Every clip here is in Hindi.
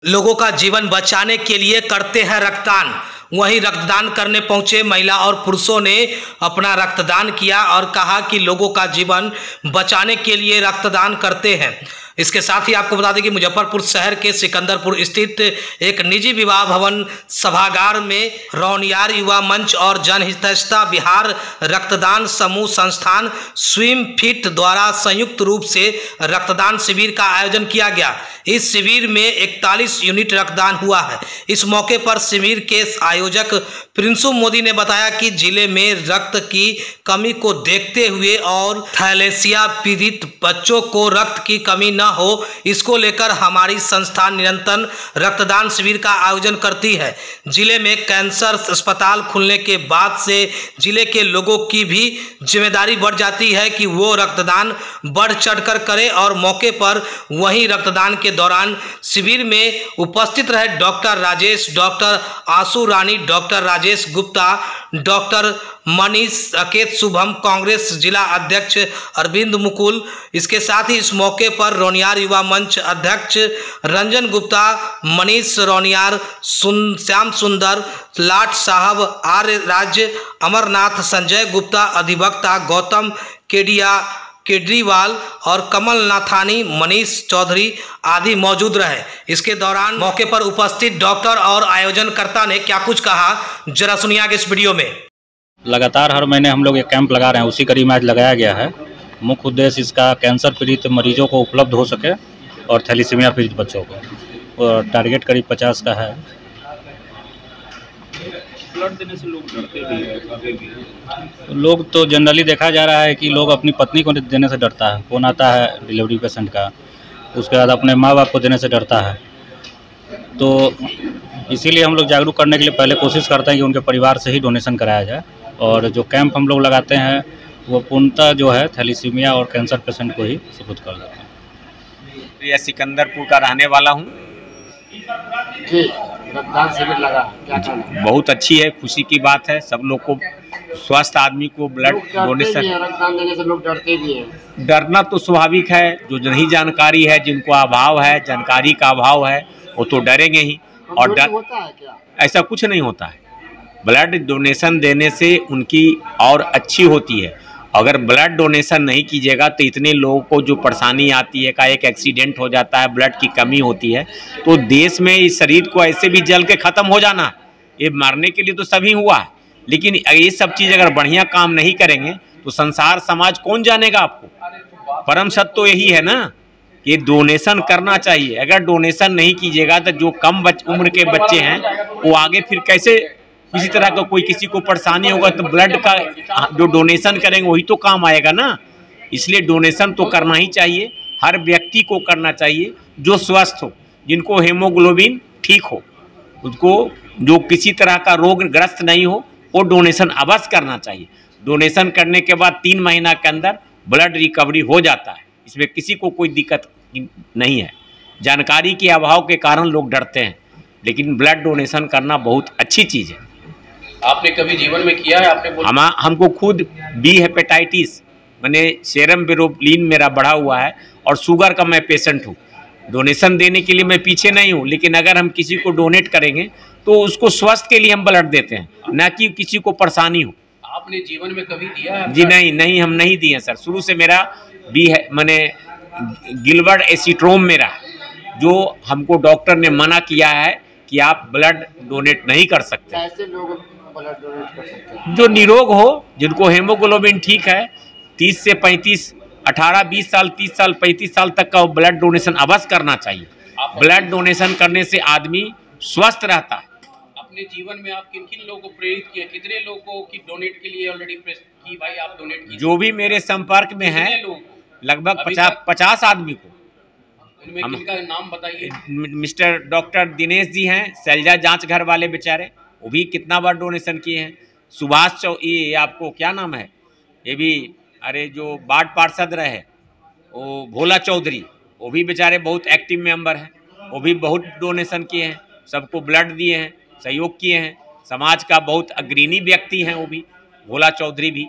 लोगों का जीवन बचाने के लिए करते हैं रक्तदान। वहीं रक्तदान करने पहुंचे महिला और पुरुषों ने अपना रक्तदान किया और कहा कि लोगों का जीवन बचाने के लिए रक्तदान करते हैं। इसके साथ ही आपको बता दें कि मुजफ्फरपुर शहर के सिकंदरपुर स्थित एक निजी विवाह भवन सभागार में रौनियार युवा मंच और जनहितैषिता बिहार रक्तदान समूह संस्थान स्विम फिट द्वारा संयुक्त रूप से रक्तदान शिविर का आयोजन किया गया। इस शिविर में 41 यूनिट रक्तदान हुआ है। इस मौके पर शिविर के आयोजक प्रिंसु मोदी ने बताया कि जिले में रक्त की कमी को देखते हुए और थैलेसिया पीड़ित बच्चों को रक्त की कमी न हो, इसको लेकर हमारी संस्था निरंतर रक्तदान शिविर का आयोजन करती है। जिले में कैंसर अस्पताल खुलने के बाद से जिले के लोगों की भी जिम्मेदारी बढ़ जाती है कि वो रक्तदान बढ़ चढ़कर करें और मौके पर वहीं रक्तदान के दौरान शिविर में उपस्थित रहे डॉक्टर राजेश, डॉक्टर आशु रानी, डॉक्टर राजेश गुप्ता, डॉक्टर मनीष अकेत, शुभम, कांग्रेस जिला अध्यक्ष अरविंद मुकुल। इसके साथ ही इस मौके पर रौनियार युवा मंच अध्यक्ष रंजन गुप्ता, मनीष रौनियार, श्याम सुंदर, लाट साहब, आर्य राज्य, अमरनाथ, संजय गुप्ता, अधिवक्ता गौतम केडरीवाल और कमल नाथानी, मनीष चौधरी आदि मौजूद रहे। इसके दौरान मौके पर उपस्थित डॉक्टर और आयोजनकर्ता ने क्या कुछ कहा, जरा सुनिए आगे इस वीडियो में। लगातार हर महीने हम लोग एक कैंप लगा रहे हैं, उसी कड़ी में आज लगाया गया है। मुख्य उद्देश्य इसका कैंसर पीड़ित मरीजों को उपलब्ध हो सके और थैलीसीमिया पीड़ित बच्चों को, और टारगेट करीब 50 का है। ब्लड देने से लोग डरते भी हैं। लोग तो जनरली देखा जा रहा है कि लोग अपनी पत्नी को देने से डरता है, फोन आता है डिलीवरी पेशेंट का, उसके बाद अपने माँ बाप को देने से डरता है। तो इसीलिए हम लोग जागरूक करने के लिए पहले कोशिश करते हैं कि उनके परिवार से ही डोनेशन कराया जाए, और जो कैंप हम लोग लगाते हैं वो पूर्णतः जो है थैलीसीमिया और कैंसर पेशेंट को ही सुपुर्द कर देते हैं। मैं सिकंदरपुर का रहने वाला हूँ। रक्तदान शिविर लगा, क्या कहना? बहुत अच्छी है, खुशी की बात है। सब लोग को, स्वस्थ आदमी को ब्लड डोनेशन, रक्तदान देने से लोग डरते भी हैं। डरना तो स्वाभाविक है। जो नहीं जानकारी है, जिनको अभाव है, जानकारी का अभाव है, वो तो डरेंगे ही। और डर होता है क्या? ऐसा कुछ नहीं होता है। ब्लड डोनेशन देने से उनकी और अच्छी होती है। अगर ब्लड डोनेशन नहीं कीजिएगा तो इतने लोगों को जो परेशानी आती है, का एक एक्सीडेंट हो जाता है, ब्लड की कमी होती है, तो देश में इस शरीर को ऐसे भी जल के ख़त्म हो जाना है। ये मारने के लिए तो सभी हुआ है, लेकिन ये सब चीज़ अगर बढ़िया काम नहीं करेंगे तो संसार समाज कौन जानेगा आपको। परम सत्य तो यही है ना, ये डोनेशन करना चाहिए। अगर डोनेशन नहीं कीजिएगा तो जो कम उम्र के बच्चे हैं वो आगे फिर कैसे, किसी तरह का कोई किसी को परेशानी होगा तो ब्लड का जो डोनेशन करेंगे वही तो काम आएगा ना। इसलिए डोनेशन तो करना ही चाहिए, हर व्यक्ति को करना चाहिए जो स्वस्थ हो, जिनको हेमोग्लोबिन ठीक हो, उसको जो किसी तरह का रोग ग्रस्त नहीं हो, वो डोनेशन अवश्य करना चाहिए। डोनेशन करने के बाद 3 महीना के अंदर ब्लड रिकवरी हो जाता है, इसमें किसी को कोई दिक्कत नहीं है। जानकारी के अभाव के कारण लोग डरते हैं, लेकिन ब्लड डोनेशन करना बहुत अच्छी चीज़ है। आपने कभी जीवन में किया है? आपने हमको खुद बी हेपेटाइटिस, मैंने सेरम बिरोब्लिन मेरा बढ़ा हुआ है और शुगर का मैं पेशेंट हूँ। डोनेशन देने के लिए मैं पीछे नहीं हूँ, लेकिन अगर हम किसी को डोनेट करेंगे तो उसको स्वस्थ के लिए हम ब्लड देते हैं, ना कि किसी को परेशानी हो। आपने जीवन में कभी दिया है? जी नहीं, हम नहीं दिए सर। शुरू से मेरा बी है, मैंने गिलबर्ट एसिट्रोम मेरा, जो हमको डॉक्टर ने मना किया है कि आप ब्लड डोनेट नहीं कर सकते। ऐसे लोग ब्लड डोनेट कर सकते हैं जो निरोग हो, जिनको हेमोग्लोबिन ठीक है, 30 से 35, 18, 20 साल, 30 साल, 35 साल तक का ब्लड डोनेशन अवश्य करना चाहिए। ब्लड डोनेशन करने से आदमी स्वस्थ रहता है। अपने जीवन में आप किन किन लोगों को प्रेरित किया? कितने लोगों की डोनेट के लिए ऑलरेडी प्रेस की भाई आप डोनेट की? जो भी मेरे संपर्क में है, लगभग 50 आदमी को। उनमें किनका नाम बताइए? मिस्टर डॉक्टर दिनेश जी हैं, शैलजा जांच घर वाले बेचारे, वो भी कितना बार डोनेशन किए हैं। सुभाष ये आपको क्या नाम है, ये भी, अरे जो वार्ड पार्षद रहे वो भोला चौधरी, वो भी बेचारे बहुत एक्टिव मेंबर हैं, वो भी बहुत डोनेशन किए हैं, सबको ब्लड दिए हैं, सहयोग किए हैं। समाज का बहुत अग्रणी व्यक्ति हैं वो भी, भोला चौधरी भी।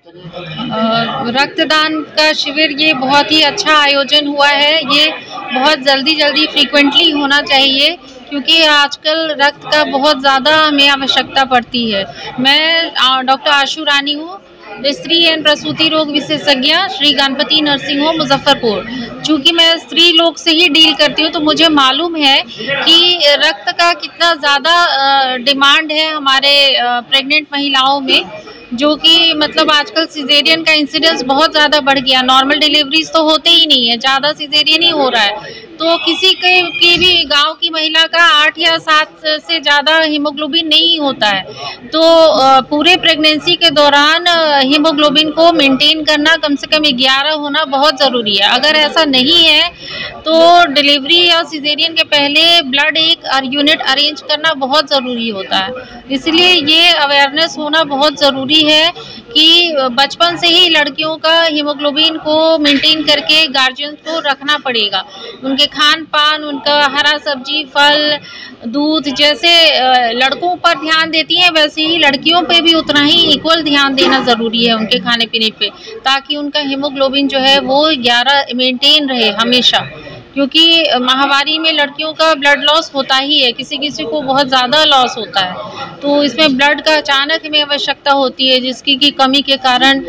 रक्तदान का शिविर ये बहुत ही अच्छा आयोजन हुआ है। ये बहुत जल्दी फ्रीक्वेंटली होना चाहिए, क्योंकि आजकल रक्त का बहुत ज़्यादा हमें आवश्यकता पड़ती है। मैं डॉक्टर आशु रानी हूँ, स्त्री एवं प्रसूति रोग विशेषज्ञ, श्री गणपति नर्सिंग होम मुजफ्फरपुर। चूँकि मैं स्त्री लोग से ही डील करती हूँ, तो मुझे मालूम है कि रक्त का कितना ज़्यादा डिमांड है हमारे प्रेग्नेंट महिलाओं में, जो कि मतलब आजकल सिजेरियन का इंसिडेंस बहुत ज़्यादा बढ़ गया। नॉर्मल डिलीवरीज तो होते ही नहीं है, ज़्यादा सिजेरियन ही हो रहा है। तो किसी की भी गांव की महिला का 8 या 7 से ज़्यादा हीमोग्लोबिन नहीं होता है। तो पूरे प्रेगनेंसी के दौरान हीमोग्लोबिन को मेंटेन करना कम से कम 11 होना बहुत ज़रूरी है। अगर ऐसा नहीं है तो डिलीवरी या सिजेरियन के पहले ब्लड एक यूनिट अरेंज करना बहुत ज़रूरी होता है। इसलिए ये अवेयरनेस होना बहुत ज़रूरी है कि बचपन से ही लड़कियों का हीमोग्लोबिन को मेंटेन करके गार्जियन को रखना पड़ेगा। उनके खान पान, उनका हरा सब्जी, फल, दूध जैसे लड़कों पर ध्यान देती हैं, वैसे ही लड़कियों पे भी उतना ही इक्वल ध्यान देना ज़रूरी है उनके खाने पीने पे, ताकि उनका हीमोग्लोबिन जो है वो 11 मेंटेन रहे हमेशा। क्योंकि माहवारी में लड़कियों का ब्लड लॉस होता ही है, किसी किसी को बहुत ज़्यादा लॉस होता है। तो इसमें ब्लड का अचानक में आवश्यकता होती है, जिसकी की कमी के कारण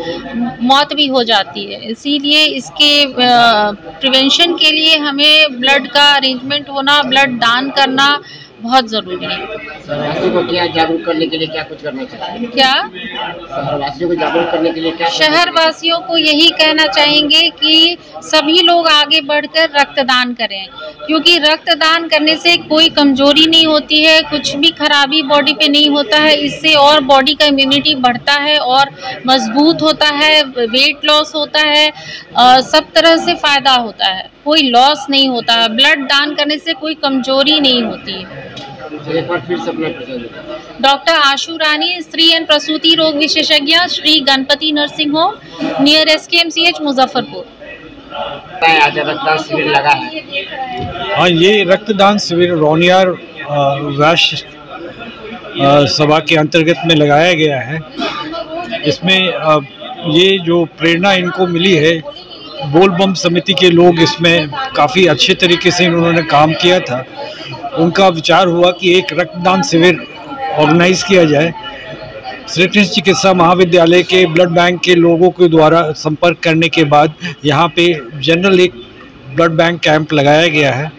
मौत भी हो जाती है। इसीलिए इसके प्रिवेंशन के लिए हमें ब्लड का अरेंजमेंट होना, ब्लड दान करना बहुत ज़रूरी है। शहरवासियों को क्या जागरूक करने के लिए क्या कुछ करना चाहिए? क्या शहरवासियों को जागरूक करने के लिए क्या? शहरवासियों को यही कहना चाहेंगे कि सभी लोग आगे बढ़कर रक्तदान करें, क्योंकि रक्तदान करने से कोई कमजोरी नहीं होती है, कुछ भी खराबी बॉडी पे नहीं होता है। इससे और बॉडी का इम्यूनिटी बढ़ता है और मजबूत होता है, वेट लॉस होता है, सब तरह से फ़ायदा होता है, कोई लॉस नहीं होता है। ब्लड दान करने से कोई कमजोरी नहीं होती है। एक बार फिर से अपना डॉक्टर आशु रानी, स्त्री एवं प्रसूति रोग विशेषज्ञ, Shri Ganpati nursing home, near SKMCH Muzaffarpur. आज रक्तदान शिविर लगा है। हाँ, ये रक्तदान शिविर रौनियार वैश्य सभा के अंतर्गत में लगाया गया है। इसमें ये जो प्रेरणा इनको मिली है, बोल बम समिति के लोग इसमें काफ़ी अच्छे तरीके से उन्होंने काम किया था। उनका विचार हुआ कि एक रक्तदान शिविर ऑर्गेनाइज किया जाए। श्री कृष्ण चिकित्सा महाविद्यालय के ब्लड बैंक के लोगों के द्वारा संपर्क करने के बाद यहाँ पे जनरल एक ब्लड बैंक कैंप लगाया गया है।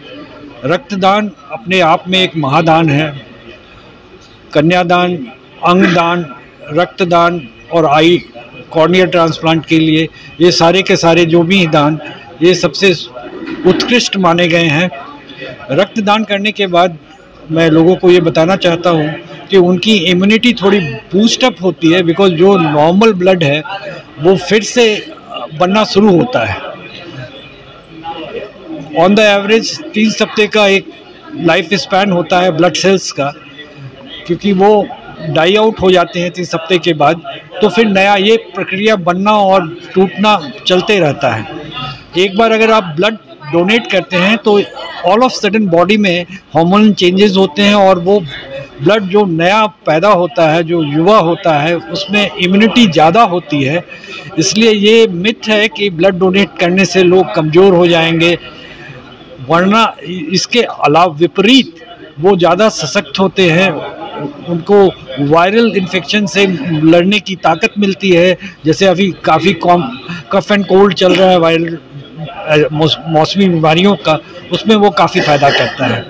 रक्तदान अपने आप में एक महादान है। कन्यादान, अंगदान, रक्तदान और आई कॉर्निया ट्रांसप्लांट के लिए ये सारे के सारे जो भी दान ये सबसे उत्कृष्ट माने गए हैं। रक्तदान करने के बाद मैं लोगों को ये बताना चाहता हूँ कि उनकी इम्यूनिटी थोड़ी बूस्ट अप होती है, बिकॉज जो नॉर्मल ब्लड है वो फिर से बनना शुरू होता है। ऑन द एवरेज 3 हफ्ते का एक लाइफ स्पैन होता है ब्लड सेल्स का, क्योंकि वो डाई आउट हो जाते हैं 3 हफ्ते के बाद, तो फिर नया ये प्रक्रिया बनना और टूटना चलते रहता है। एक बार अगर आप ब्लड डोनेट करते हैं तो ऑल ऑफ सडन बॉडी में हार्मोनल चेंजेस होते हैं और वो ब्लड जो नया पैदा होता है, जो युवा होता है, उसमें इम्यूनिटी ज़्यादा होती है। इसलिए ये मिथ है कि ब्लड डोनेट करने से लोग कमज़ोर हो जाएंगे, वरना इसके अलावा विपरीत वो ज़्यादा सशक्त होते हैं, उनको वायरल इन्फेक्शन से लड़ने की ताकत मिलती है। जैसे अभी काफ़ी कफ एंड कोल्ड चल रहा है, वायरल मौसमी बीमारियों का, उसमें वो काफ़ी फ़ायदा करता है।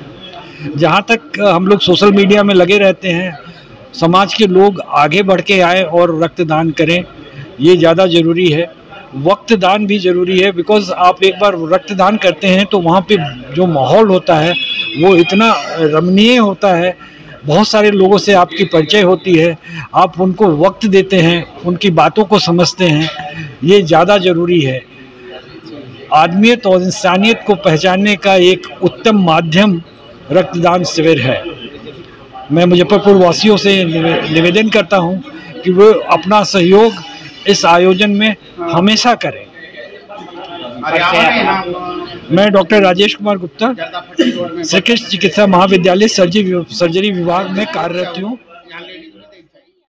जहाँ तक हम लोग सोशल मीडिया में लगे रहते हैं, समाज के लोग आगे बढ़ के आए और रक्तदान करें, ये ज़्यादा ज़रूरी है। वक्त दान भी ज़रूरी है, बिकॉज़ आप एक बार रक्तदान करते हैं तो वहाँ पे जो माहौल होता है वो इतना रमणीय होता है, बहुत सारे लोगों से आपकी परिचय होती है, आप उनको वक्त देते हैं, उनकी बातों को समझते हैं, ये ज़्यादा ज़रूरी है। आदमियत और इंसानियत को पहचानने का एक उत्तम माध्यम रक्तदान शिविर है। मैं मुजफ्फरपुर वासियों से निवेदन करता हूं कि वो अपना सहयोग इस आयोजन में हमेशा करें। मैं डॉक्टर राजेश कुमार गुप्ता, श्री कृष्ण चिकित्सा महाविद्यालय सर्जरी विभाग में कार्यरत हूँ।